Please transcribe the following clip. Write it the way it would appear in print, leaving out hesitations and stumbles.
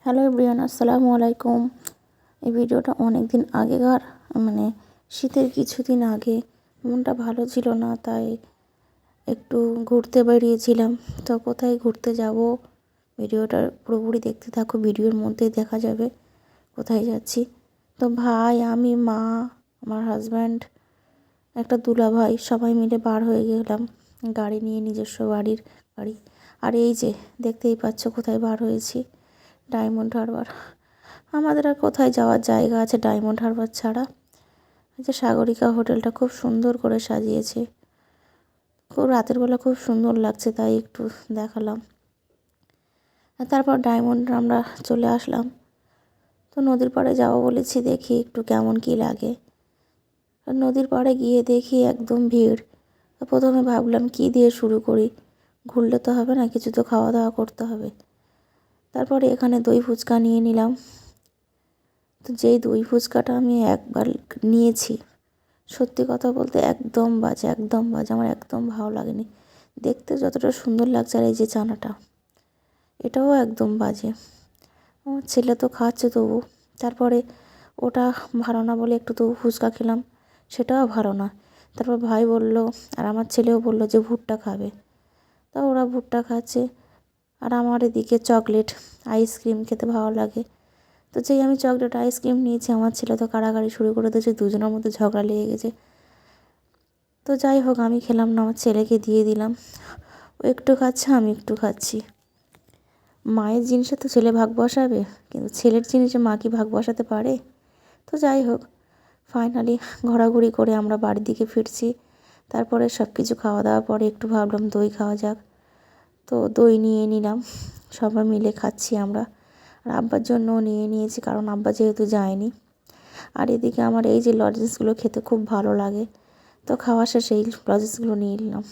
Hello everyone, আসসালামু আলাইকুম। এই ভিডিওটা অনেক দিন আগেকার, মানে শীতের কিছুদিন আগে। মনটা ভালো ছিল না, তাই একটু ঘুরতে বেরিয়েছিলাম। তো কোথায় ঘুরতে যাব, ভিডিওটা পুরোপুরি দেখতে থাকো, ভিডিওর মধ্যেই দেখা যাবে কোথায় যাচ্ছি। তো ভাই, আমি, মা, আমার হাজব্যান্ড, একটা দুলাভাই সবাই মিলে বার হয়ে গেলাম গাড়ি নিয়ে, নিজস্ব বাড়ির গাড়ি। আর এই যে দেখতেই পাচ্ছ কোথায় বার হয়েছি, ডায়মন্ড হারবার। আমাদের আর কোথায় যাওয়ার জায়গা আছে ডায়মন্ড হারবার ছাড়া? যে সাগরিকা হোটেলটা খুব সুন্দর করে সাজিয়েছে, খুব রাতের বেলা খুব সুন্দর লাগছে, তাই একটু দেখালাম। আর তারপর ডায়মন্ড আমরা চলে আসলাম। তো নদীর পাড়ে যাবো বলেছি, দেখি একটু কেমন কি লাগে। আর নদীর পাড়ে গিয়ে দেখি একদম ভিড়। তো প্রথমে ভাবলাম কি দিয়ে শুরু করি, ঘুরলে তো হবে না, কিছু তো খাওয়া দাওয়া করতে হবে। তারপরে এখানে দই ফুচকা নিয়ে নিলাম। তো যেই দই ফুচকাটা আমি একবার নিয়েছি, সত্যি কথা বলতে একদম বাজে, একদম বাজে, আমার একদম ভালো লাগেনি। দেখতে যতটা সুন্দর লাগছে, আর এই যে চানাটা, এটাও একদম বাজে। আমার ছেলে তো খাচ্ছে তবু। তারপরে ওটা ভালো না বলে একটু তবু ফুচকা খেলাম, সেটাও ভালো না। তারপর ভাই বলল, আর আমার ছেলেও বলল যে ভুট্টা খাবে। তা ওরা ভুট্টা খাচ্ছে, আর আমার এদিকে চকলেট আইসক্রিম খেতে ভালো লাগে। তো যেই আমি চকলেট আইসক্রিম নিয়েছি, আমার ছেলে তো কাড়াকাড়ি শুরু করে দিয়েছে, দুজনের মধ্যে ঝগড়া লেগে গেছে। তো যাই হোক, আমি খেলাম না, আমার ছেলেকে দিয়ে দিলাম। ও একটু খাচ্ছে, আমি একটু খাচ্ছি। মায়ের জিনিসে তো ছেলে ভাগ বসাবে, কিন্তু ছেলের জিনিসে মা কি ভাগ বসাতে পারে? তো যাই হোক, ফাইনালি ঘোরাঘুরি করে আমরা বাড়ির দিকে ফিরছি। তারপরে সব কিছু খাওয়া দাওয়ার পরে একটু ভাবলাম দই খাওয়া যাক। তো দই নিয়ে নিলাম, সবাই মিলে খাচ্ছি আমরা। আর আব্বার জন্যও নিয়ে নিয়েছি, কারণ আব্বা যেহেতু যায়নি। আর এদিকে আমার এই যে লজেন্সগুলো খেতে খুব ভালো লাগে, তো খাওয়া শেষে এই লজেন্সগুলো নিয়ে নিলাম।